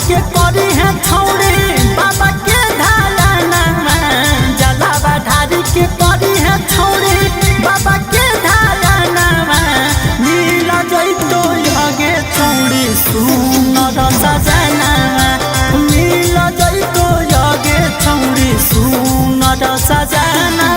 के करी है छौड़ी बाबा के धालाना जलावा ढारी के करी है छौड़ी बाबा के धालाना मिल जइतो आगे छौड़ी सुनर सजना मिल जइतो आगे छौड़ी सुनर सजना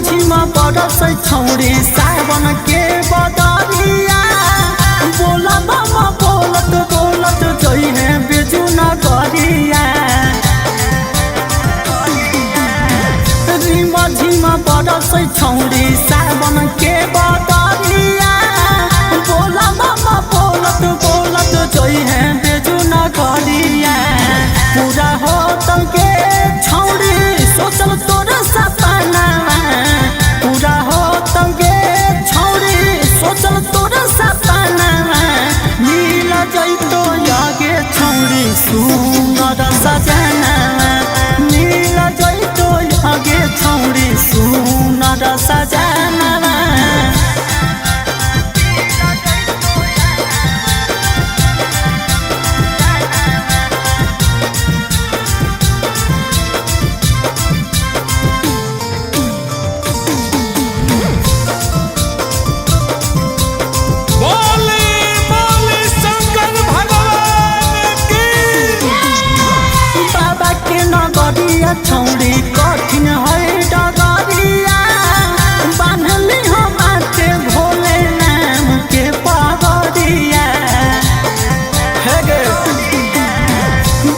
झिमा बरस छौड़ी सावन के बदरिया बोला बाबा बोलत बोलत जइहे बेजू नगरिया झिमा बरस छौड़ी सावन के बदरिया बोला बाबा बोलत बोलत जइहे बेजू नगरिया पूरा होतल के छौड़ी सोचल तोरा सपना पूरा होतल के छौड़ी सोचल तोरा सपना मिल जइतो आगे छौड़ी सुनर सजना मिल जइतो आगे छौड़ी सुनर सजना छौड़ी कठिन है डगरिया बांधली हो माथे भोले नाम के पगड़िया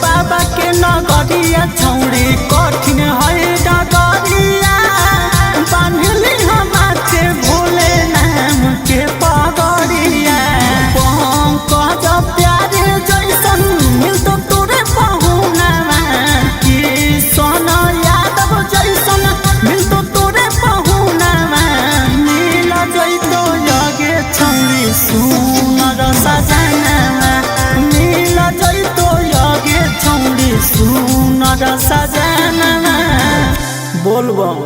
बाबा के नगरिया छौड़ी कठिन है डगरिया बांधली हो माथे भोले नाम के पगड़िया पंकज प्यारे जैसन मिलतो तोरे पहुना मिलतो तोरे पहुना मिल जइतो आगे छौड़ी सुनर सजना मिल जइतो आगे छौड़ी सुनर सजना बोलबम।